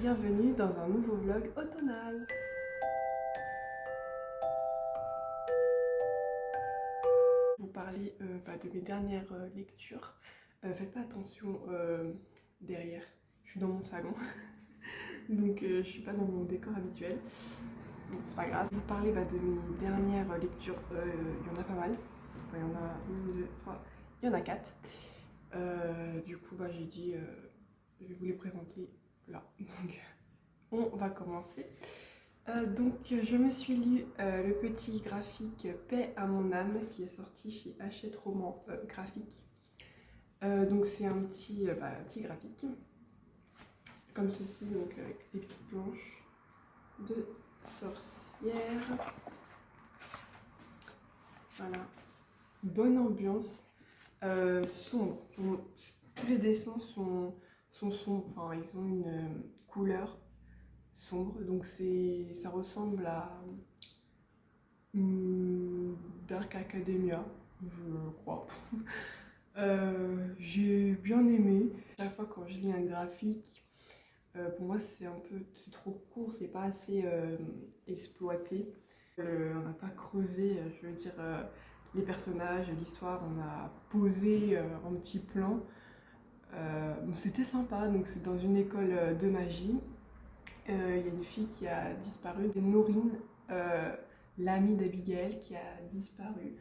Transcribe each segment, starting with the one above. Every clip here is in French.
bienvenue dans un nouveau vlog automnal. Vous parler de mes dernières lectures. Faites pas attention derrière, je suis dans mon salon, donc je suis pas dans mon décor habituel. Bon, c'est pas grave. Vous parler de mes dernières lectures, il y en a pas mal. Enfin, il y en a une, deux, trois, il y en a quatre. Du coup, j'ai dit, je vais vous les présenter là. Donc, on va commencer. Donc, je me suis lu le petit graphique Paix à mon âme qui est sorti chez Hachette Roman Graphique. Donc, c'est un petit graphique comme ceci, donc avec des petites planches de sorcières. Voilà, bonne ambiance, sombre. Tous les dessins sont sombres, enfin, ils ont une couleur sombre, donc ça ressemble à Dark Academia, je crois. J'ai bien aimé. À chaque fois quand je lis un graphique, pour moi c'est trop court, c'est pas assez exploité. On n'a pas creusé, je veux dire, les personnages, l'histoire, on a posé un petit plan. C'était sympa, donc c'est dans une école de magie. Il y a une fille qui a disparu, c'est Norine, l'amie d'Abigail, qui a disparu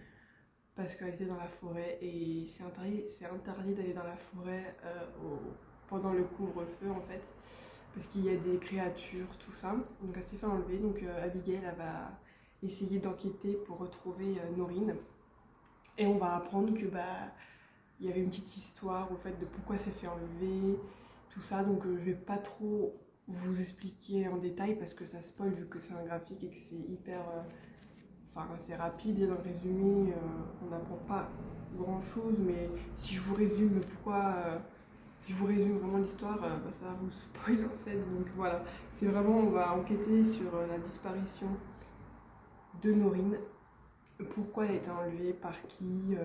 parce qu'elle était dans la forêt et c'est interdit d'aller dans la forêt pendant le couvre-feu en fait, parce qu'il y a des créatures, tout ça. Donc elle s'est fait enlever, donc Abigail elle va essayer d'enquêter pour retrouver Norine, et on va apprendre que il y avait une petite histoire au fait de pourquoi elle s'est fait enlever, tout ça. Donc je vais pas trop vous expliquer en détail parce que ça spoil vu que c'est un graphique et que c'est hyper c'est rapide, et dans le résumé on n'apprend pas grand chose, mais si je vous résume si je vous résume vraiment l'histoire, ça va vous spoil en fait. Donc voilà, c'est vraiment, on va enquêter sur la disparition de Norine, pourquoi elle a été enlevée, par qui.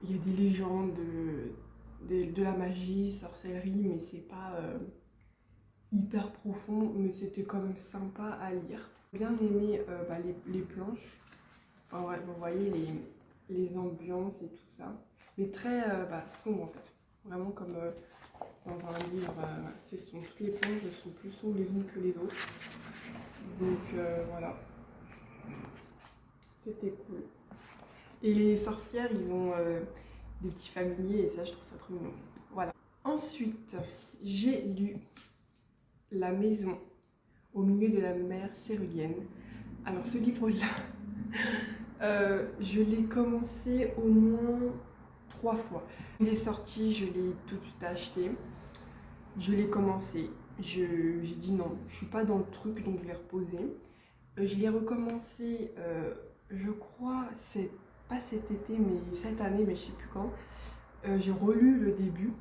Il y a des légendes de la magie, sorcellerie, mais c'est pas hyper profond, mais c'était quand même sympa à lire. J'ai bien aimé les planches, enfin, ouais, vous voyez les ambiances et tout ça, mais très sombre en fait, vraiment comme dans un livre, c'est sombre. Toutes les planches sont plus sombres les unes que les autres, donc voilà, c'était cool. Et les sorcières, ils ont des petits familiers et ça, je trouve ça trop mignon. Voilà. Ensuite, j'ai lu La maison au milieu de la mer cérulienne. Alors ce livre-là, je l'ai commencé au moins 3 fois. Il est sorti, je l'ai tout de suite acheté. Je l'ai commencé. J'ai dit non, je suis pas dans le truc, donc je l'ai reposé. Je l'ai recommencé, je crois, c'est pas cet été, mais cette année, mais je sais plus quand. J'ai relu le début,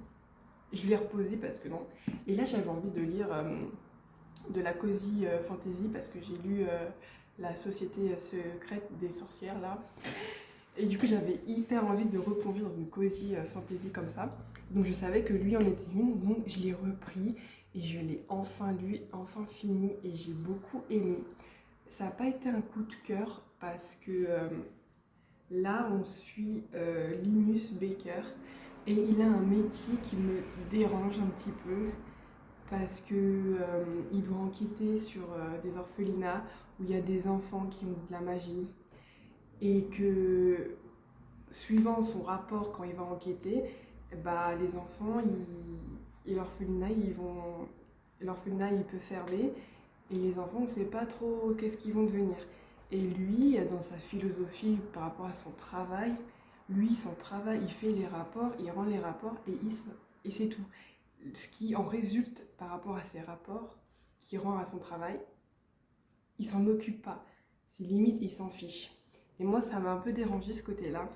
je l'ai reposé parce que non. Et là, j'avais envie de lire de la cozy fantasy parce que j'ai lu La société secrète des sorcières là. Et du coup, j'avais hyper envie de replonger dans une cozy fantasy comme ça. Donc, je savais que lui en était une, donc je l'ai repris et je l'ai enfin lu, enfin fini, et j'ai beaucoup aimé. Ça n'a pas été un coup de cœur parce que là, on suit Linus Baker et il a un métier qui me dérange un petit peu parce que il doit enquêter sur des orphelinats où il y a des enfants qui ont de la magie, et que suivant son rapport quand il va enquêter, les enfants et l'orphelinat il peut fermer, et les enfants on ne sait pas trop qu'est-ce qu'ils vont devenir. Et lui, dans sa philosophie par rapport à son travail, son travail, il fait les rapports, il rend les rapports et c'est tout. Ce qui en résulte par rapport à ses rapports qu'il rend à son travail, il s'en occupe pas. C'est limite, il s'en fiche. Et moi, ça m'a un peu dérangé ce côté-là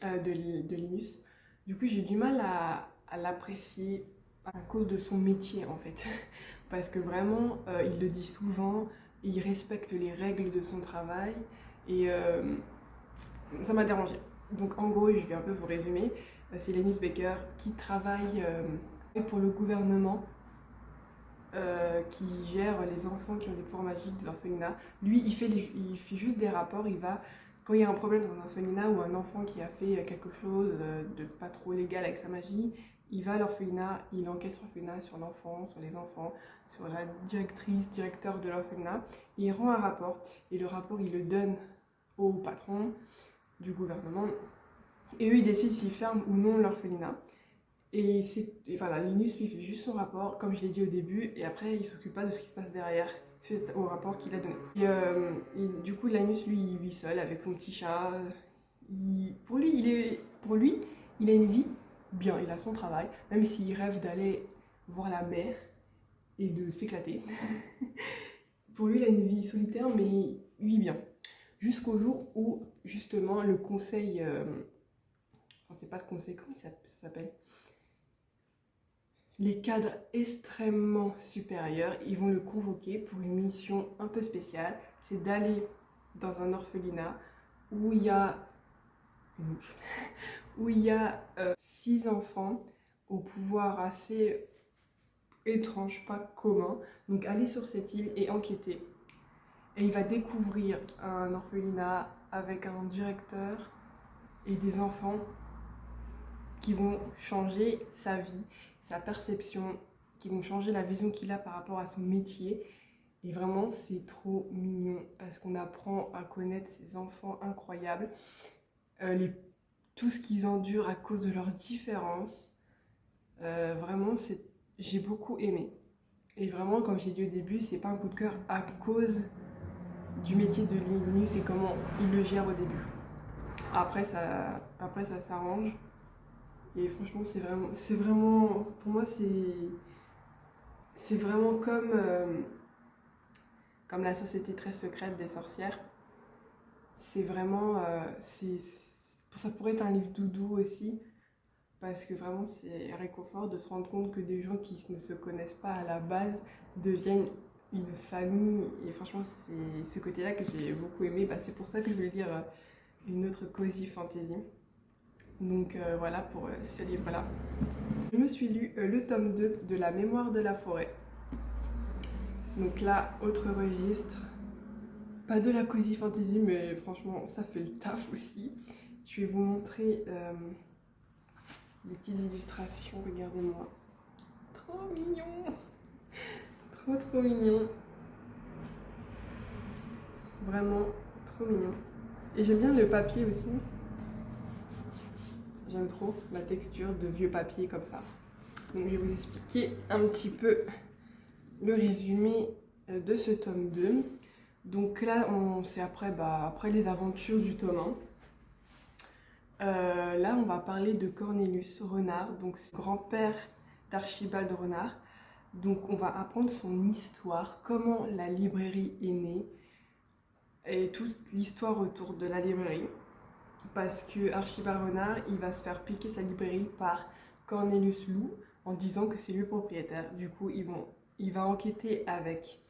de Linus. Du coup, j'ai du mal à l'apprécier à cause de son métier en fait. Parce que vraiment, il le dit souvent, il respecte les règles de son travail et ça m'a dérangé. Donc en gros, je vais un peu vous résumer. C'est Linus Baker qui travaille pour le gouvernement qui gère les enfants qui ont des pouvoirs magiques des orphelinats. Lui, il fait juste des rapports. Il va, quand il y a un problème dans un orphelinat ou un enfant qui a fait quelque chose de pas trop légal avec sa magie, il va à l'orphelinat, il enquête sur l'orphelinat, sur l'enfant, sur les enfants, sur la directeur de l'orphelinat. Il rend un rapport et le rapport, il le donne au patron du gouvernement. Et eux, ils décident s'ils ferment ou non l'orphelinat. Et voilà, Linus, lui, fait juste son rapport, comme je l'ai dit au début, et après, il s'occupe pas de ce qui se passe derrière, suite au rapport qu'il a donné. Et du coup, Linus, lui, il vit seul avec son petit chat. Pour lui, il a une vie bien, il a son travail, même s'il rêve d'aller voir la mer et de s'éclater. Pour lui, il a une vie solitaire, mais il vit bien. Jusqu'au jour où, justement, le conseil... enfin, c'est pas le conseil, comment ça s'appelle ? Les cadres extrêmement supérieurs, ils vont le convoquer pour une mission un peu spéciale. C'est d'aller dans un orphelinat où il y a où il y a 6 enfants au pouvoir assez étrange, pas commun. Donc aller sur cette île et enquêter. Et il va découvrir un orphelinat avec un directeur et des enfants qui vont changer sa vie, sa perception, qui vont changer la vision qu'il a par rapport à son métier. Et vraiment, c'est trop mignon parce qu'on apprend à connaître ces enfants incroyables, tout ce qu'ils endurent à cause de leurs différences. Vraiment, j'ai beaucoup aimé. Et vraiment, comme j'ai dit au début, c'est pas un coup de cœur à cause du métier de Linus et comment il le gère au début. Après ça s'arrange. Et franchement, c'est vraiment, pour moi, c'est vraiment comme la société très secrète des sorcières. C'est vraiment, ça pourrait être un livre doudou aussi, parce que vraiment, c'est réconfort de se rendre compte que des gens qui ne se connaissent pas à la base deviennent une famille. Et franchement, c'est ce côté-là que j'ai beaucoup aimé. Bah, c'est pour ça que je voulais lire une autre cozy fantasy. Donc voilà pour ce livre-là. Je me suis lu le tome 2 de La mémoire de la forêt. Donc là, autre registre. Pas de la cozy fantasy, mais franchement, ça fait le taf aussi. Je vais vous montrer des petites illustrations, regardez-moi. Trop mignon. Trop mignon. Vraiment, trop mignon. Et j'aime bien le papier aussi. J'aime trop la texture de vieux papier comme ça. Donc je vais vous expliquer un petit peu le résumé de ce tome 2. Donc là, c'est après les aventures du tome 1. Là, on va parler de Cornelius Renard, donc c'est le grand-père d'Archibald Renard. Donc on va apprendre son histoire, comment la librairie est née, et toute l'histoire autour de la librairie. Parce que Archibald Renard, il va se faire piquer sa librairie par Cornelius Loup en disant que c'est lui le propriétaire. Du coup, il va enquêter avec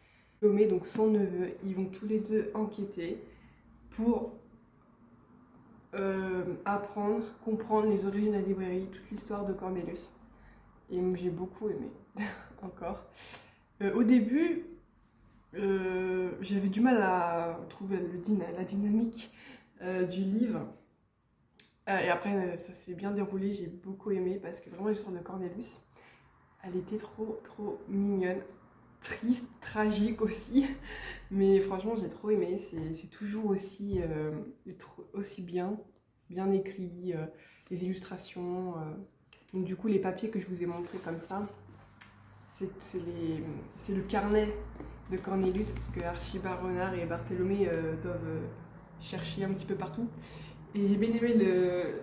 Lomé, donc son neveu. Ils vont tous les deux enquêter pour apprendre, comprendre les origines de la librairie, toute l'histoire de Cornelius. Et j'ai beaucoup aimé, encore. Au début, j'avais du mal à trouver la dynamique du livre. Et après, ça s'est bien déroulé, j'ai beaucoup aimé parce que vraiment l'histoire de Cornelius, elle était trop mignonne, triste, tragique aussi, mais franchement j'ai trop aimé, c'est toujours aussi bien écrit, les illustrations. Donc du coup les papiers que je vous ai montrés comme ça, c'est le carnet de Cornelius que Archibald Renard et Barthélemy doivent chercher un petit peu partout. Et j'ai bien aimé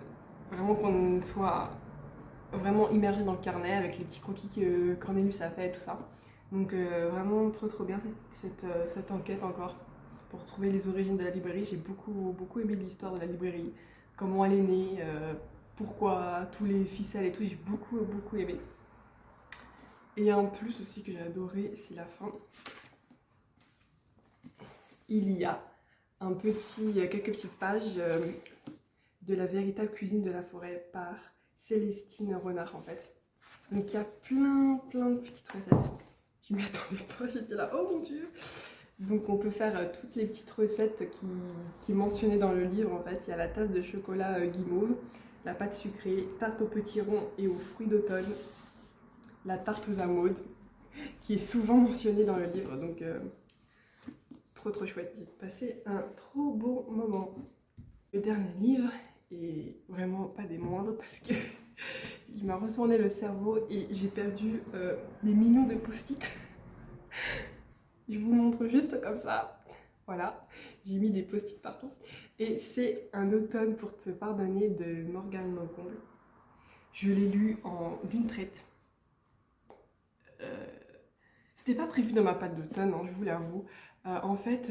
vraiment qu'on soit vraiment immergé dans le carnet avec les petits croquis que Cornelius a fait et tout ça. Donc vraiment trop bien cette enquête encore pour trouver les origines de la librairie. J'ai beaucoup aimé l'histoire de la librairie, comment elle est née, pourquoi, tous les ficelles et tout, j'ai beaucoup aimé. Et en plus aussi que j'ai adoré, c'est la fin. Il y a quelques petites pages de la véritable cuisine de la forêt par Célestine Renard en fait. Donc il y a plein de petites recettes. Je m'y attendais pas, j'étais là, oh mon Dieu. Donc on peut faire toutes les petites recettes qui est mentionnées dans le livre en fait. Il y a la tasse de chocolat guimauve, la pâte sucrée, tarte aux petits ronds et aux fruits d'automne, la tarte aux amandes, qui est souvent mentionnée dans le livre. Donc trop chouette, j'ai passé un trop bon moment. Le dernier livre est vraiment pas des moindres parce que il m'a retourné le cerveau et j'ai perdu des millions de post-it. Je vous montre juste comme ça. Voilà, j'ai mis des post-it partout. Et c'est Un automne pour te pardonner de Morgane Moncomble. Je l'ai lu d'une traite. C'était pas prévu dans ma pâte d'automne, hein, je vous l'avoue. En fait,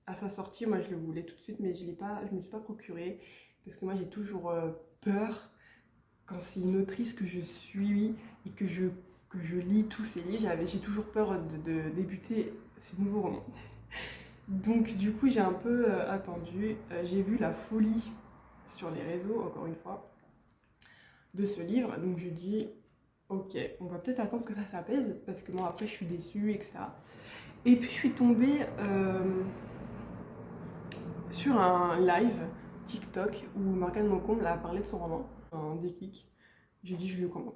à sa sortie, moi je le voulais tout de suite, mais je me suis pas procuré parce que moi j'ai toujours peur quand c'est une autrice que je suis et que je lis tous ses livres. J'ai toujours peur de débuter ces nouveaux romans. Donc du coup j'ai un peu attendu. J'ai vu la folie sur les réseaux, encore une fois, de ce livre. Donc j'ai dit, ok, on va peut-être attendre que ça s'apaise parce que moi après je suis déçue, etc. Et puis je suis tombée sur un live TikTok où Morgane Moncomble a parlé de son roman, un déclic. J'ai dit je le commande.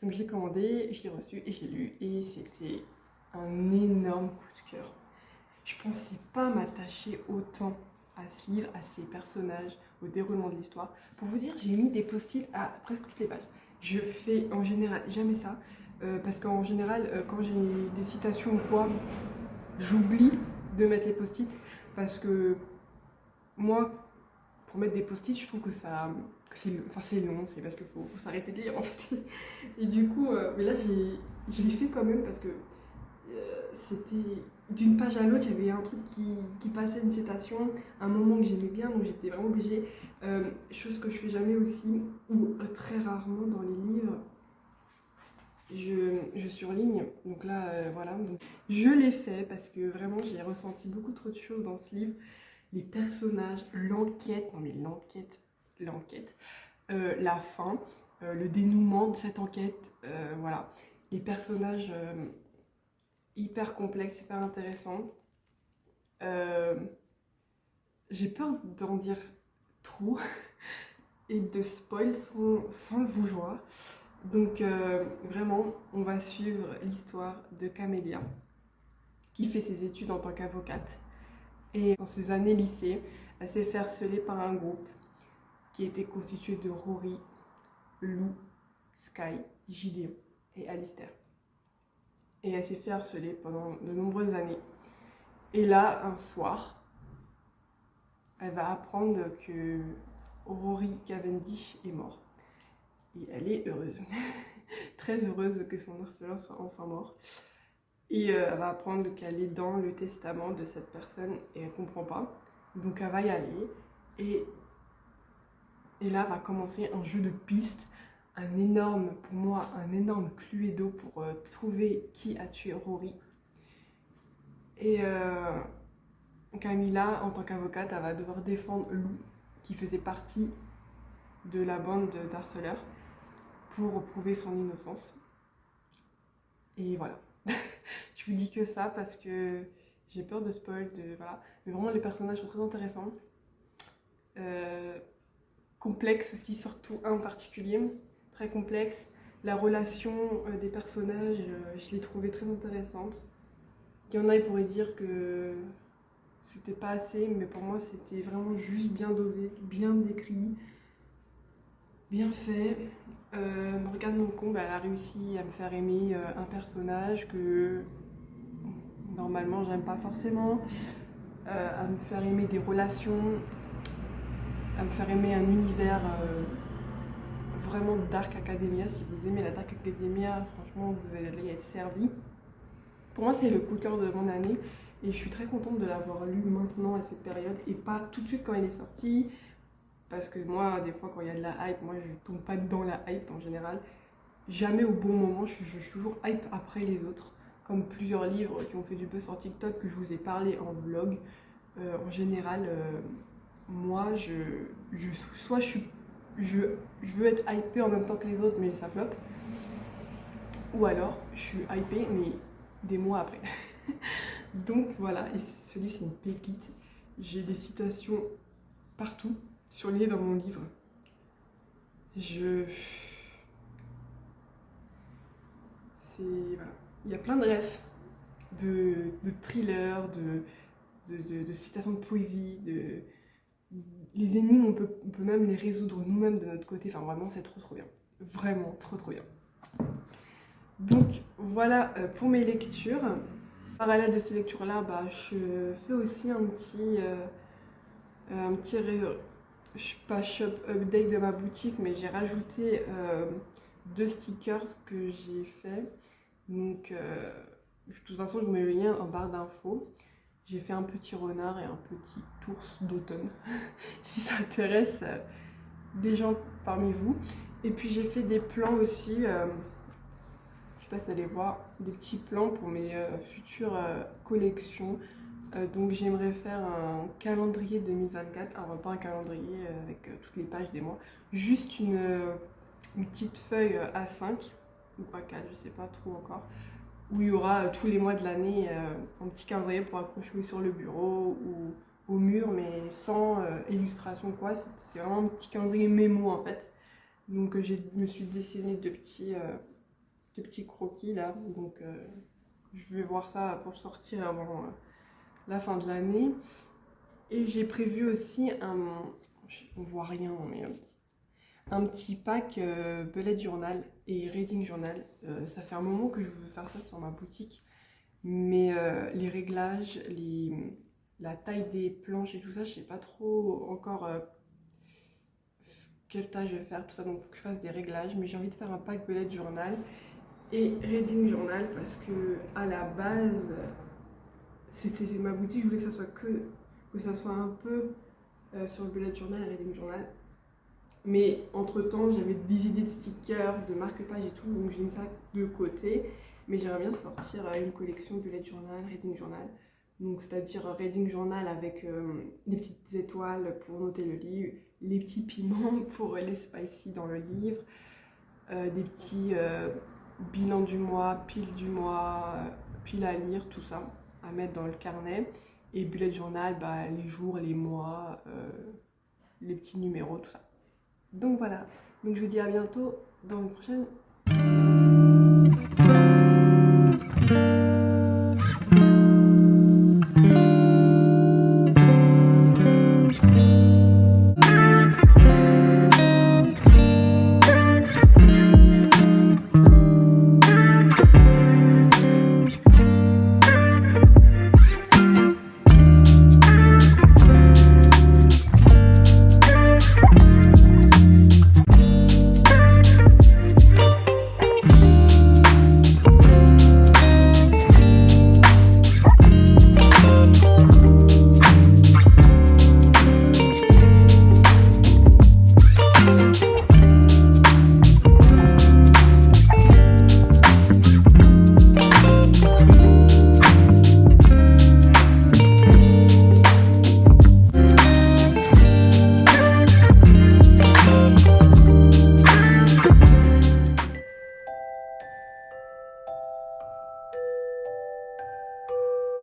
Donc je l'ai commandé, je l'ai reçu et je l'ai lu et c'était un énorme coup de cœur. Je pensais pas m'attacher autant à ce livre, à ses personnages, au déroulement de l'histoire. Pour vous dire, j'ai mis des post-it à presque toutes les pages. Je fais en général jamais ça parce qu'en général, quand j'ai des citations ou quoi, j'oublie de mettre les post-it parce que moi, pour mettre des post-it, je trouve que c'est long, c'est parce qu'il faut s'arrêter de lire en fait. Et du coup, mais là je l'ai fait quand même parce que c'était d'une page à l'autre, il y avait un truc qui passait, une citation, un moment que j'aimais bien, donc j'étais vraiment obligée. Chose que je fais jamais aussi, ou très rarement dans les livres, je surligne. Donc là, voilà. Donc, je l'ai fait parce que vraiment j'ai ressenti beaucoup trop de choses dans ce livre. Les personnages, l'enquête, non mais l'enquête, la fin, le dénouement de cette enquête, voilà. Les personnages hyper complexes, hyper intéressants. J'ai peur d'en dire trop et de spoil sans le vouloir. Donc vraiment, on va suivre l'histoire de Camélia, qui fait ses études en tant qu'avocate. Et dans ses années lycée, elle s'est fait harceler par un groupe qui était constitué de Rory, Lou, Sky, Gideon et Alistair. Et elle s'est fait harceler pendant de nombreuses années. Et là, un soir, elle va apprendre que Rory Cavendish est mort. Et elle est heureuse, très heureuse que son harceleur soit enfin mort. Et elle va apprendre qu'elle est dans le testament de cette personne et elle comprend pas. Donc elle va y aller et là va commencer un jeu de pistes, pour moi, un énorme Cluedo pour trouver qui a tué Rory. Et Camilla, en tant qu'avocate, elle va devoir défendre Lou, qui faisait partie de la bande d'harceleurs, pour prouver son innocence. Et voilà. Je vous dis que ça parce que j'ai peur de spoil, voilà. Mais vraiment les personnages sont très intéressants. Complexes aussi, surtout un en particulier, très complexe. La relation des personnages, je l'ai trouvée très intéressante. Il y en a, ils pourraient dire que c'était pas assez, mais pour moi c'était vraiment juste bien dosé, bien décrit, bien fait. Morgane Moncomble, elle a réussi à me faire aimer un personnage que normalement j'aime pas forcément, à me faire aimer des relations, à me faire aimer un univers vraiment Dark Academia. Si vous aimez la Dark Academia, franchement vous allez être servi. Pour moi c'est le coup de cœur de mon année et je suis très contente de l'avoir lu maintenant à cette période et pas tout de suite quand il est sorti. Parce que moi, des fois, quand il y a de la hype, moi, je tombe pas dans la hype en général. Jamais au bon moment, je suis toujours hype après les autres. Comme plusieurs livres qui ont fait du buzz sur TikTok que je vous ai parlé en vlog. En général, moi, je veux être hypée en même temps que les autres, mais ça floppe. ou alors je suis hypée mais des mois après. Donc voilà, et celui c'est une pépite. J'ai des citations partout, surlignées dans mon livre. Voilà. Il y a plein de refs, de thrillers, de citations de poésie, les énigmes, on peut même les résoudre nous-mêmes de notre côté. Enfin, vraiment, c'est trop bien. Vraiment, trop bien. Donc, voilà pour mes lectures. Parallèle de ces lectures-là, bah, je fais aussi un petit pas shop update de ma boutique, mais j'ai rajouté 2 stickers que j'ai fait. Donc, de toute façon, je vous mets le lien en barre d'infos. J'ai fait un petit renard et un petit ours d'automne, si ça intéresse des gens parmi vous. Et puis j'ai fait des plans aussi, je sais pas si vous allez voir, des petits plans pour mes futures collections. Donc j'aimerais faire un calendrier 2024, alors pas un calendrier avec toutes les pages des mois, juste une petite feuille A5 ou A4, je sais pas trop encore, où il y aura tous les mois de l'année un petit calendrier pour accrocher sur le bureau ou au mur, mais sans illustration quoi. C'est vraiment un petit calendrier mémo en fait. Donc je me suis dessiné de petits croquis là, donc je vais voir ça pour sortir avant la fin de l'année. Et j'ai prévu aussi on voit rien, mais un petit pack bullet journal et reading journal. Ça fait un moment que je veux faire ça sur ma boutique, mais les réglages, la taille des planches et tout ça, je sais pas trop encore quelle taille je vais faire, tout ça, donc il faut que je fasse des réglages. Mais j'ai envie de faire un pack bullet journal et reading journal parce que à la base, c'était ma boutique, je voulais que ça soit un peu sur le bullet journal et reading journal. Mais entre temps, j'avais des idées de stickers, de marque-page et tout, donc j'ai mis ça de côté. Mais j'aimerais bien sortir une collection bullet journal, reading journal. Donc c'est-à-dire reading journal avec des petites étoiles pour noter le livre, les petits piments pour les spicy dans le livre, des petits bilans du mois, piles à lire, tout ça, à mettre dans le carnet. Et bullet journal, bah, les jours, les mois, les petits numéros, tout ça. Donc voilà, donc je vous dis à bientôt dans une prochaine